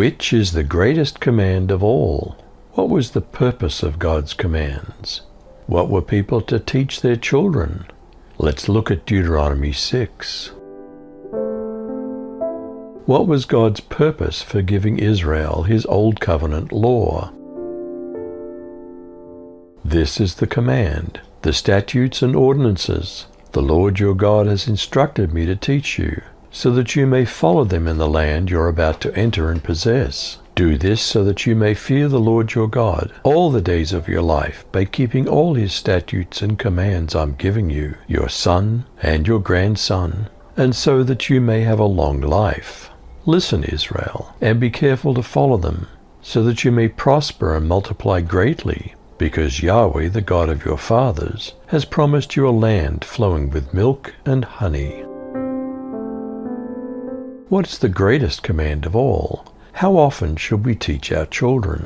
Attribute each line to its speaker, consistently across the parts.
Speaker 1: Which is the greatest command of all? What was the purpose of God's commands? What were people to teach their children? Let's look at Deuteronomy 6. What was God's purpose for giving Israel his Old Covenant law? This is the command, the statutes and ordinances the Lord your God has instructed me to teach you, so that you may follow them in the land you're about to enter and possess. Do this so that you may fear the Lord your God all the days of your life by keeping all his statutes and commands I'm giving you, your son and your grandson, and so that you may have a long life. Listen, Israel, and be careful to follow them, so that you may prosper and multiply greatly, because Yahweh, the God of your fathers, has promised you a land flowing with milk and honey. What is the greatest command of all? How often should we teach our children?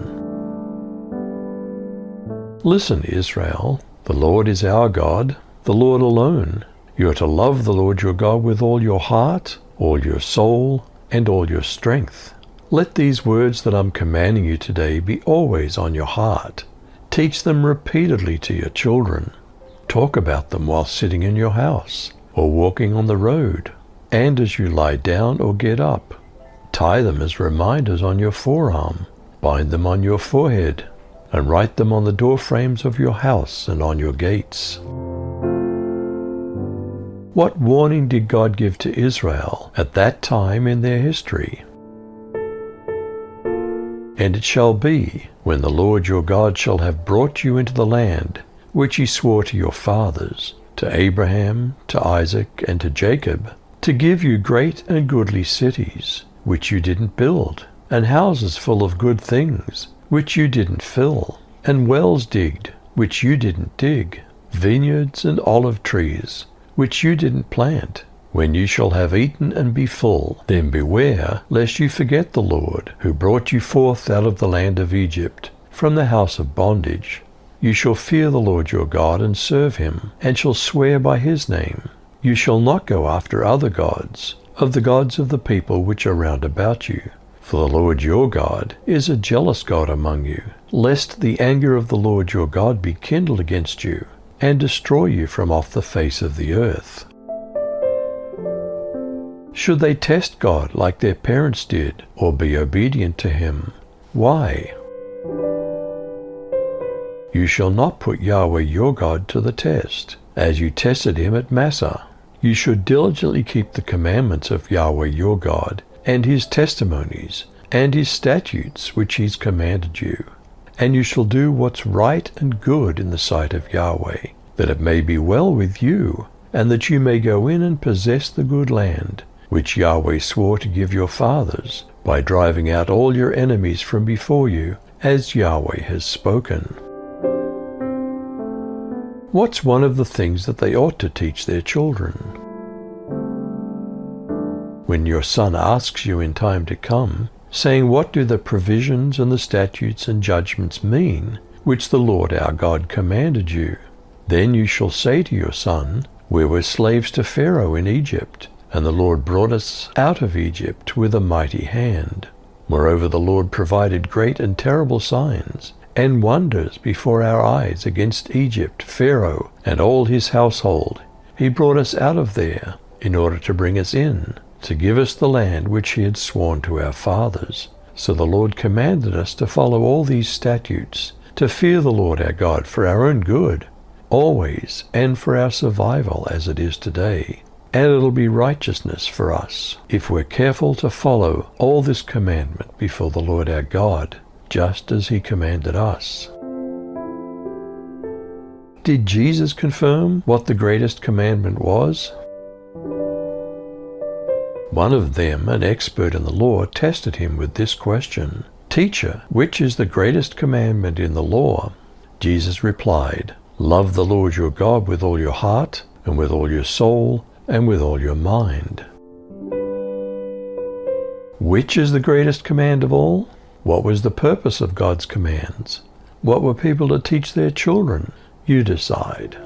Speaker 1: Listen, Israel, the Lord is our God, the Lord alone. You are to love the Lord your God with all your heart, all your soul, and all your strength. Let these words that I'm commanding you today be always on your heart. Teach them repeatedly to your children. Talk about them while sitting in your house, or walking on the road, and as you lie down or get up. Tie them as reminders on your forearm, bind them on your forehead, and write them on the doorframes of your house and on your gates. What warning did God give to Israel at that time in their history? And it shall be, when the Lord your God shall have brought you into the land, which he swore to your fathers, to Abraham, to Isaac, and to Jacob, to give you great and goodly cities, which you didn't build, and houses full of good things, which you didn't fill, and wells digged, which you didn't dig, vineyards and olive trees, which you didn't plant. When you shall have eaten and be full, then beware lest you forget the Lord, who brought you forth out of the land of Egypt, from the house of bondage. You shall fear the Lord your God and serve him, and shall swear by his name. You shall not go after other gods, of the gods of the people which are round about you. For the Lord your God is a jealous God among you, lest the anger of the Lord your God be kindled against you, and destroy you from off the face of the earth. Should they test God like their parents did, or be obedient to him? Why? You shall not put Yahweh your God to the test, as you tested him at Massah. You should diligently keep the commandments of Yahweh your God, and his testimonies, and his statutes which he's commanded you. And you shall do what's right and good in the sight of Yahweh, that it may be well with you, and that you may go in and possess the good land, which Yahweh swore to give your fathers, by driving out all your enemies from before you, as Yahweh has spoken. What's one of the things that they ought to teach their children? When your son asks you in time to come, saying, "What do the provisions and the statutes and judgments mean, which the Lord our God commanded you?" Then you shall say to your son, "We were slaves to Pharaoh in Egypt, and the Lord brought us out of Egypt with a mighty hand. Moreover, the Lord provided great and terrible signs and wonders before our eyes against Egypt, Pharaoh, and all his household. He brought us out of there in order to bring us in, to give us the land which he had sworn to our fathers. So the Lord commanded us to follow all these statutes, to fear the Lord our God for our own good, always, and for our survival as it is today. And it'll be righteousness for us, if we're careful to follow all this commandment before the Lord our God, just as he commanded us." Did Jesus confirm what the greatest commandment was? One of them, an expert in the law, tested him with this question, "Teacher, which is the greatest commandment in the law?" Jesus replied, "Love the Lord your God with all your heart, and with all your soul, and with all your mind." Which is the greatest command of all? What was the purpose of God's commands? What were people to teach their children? You decide.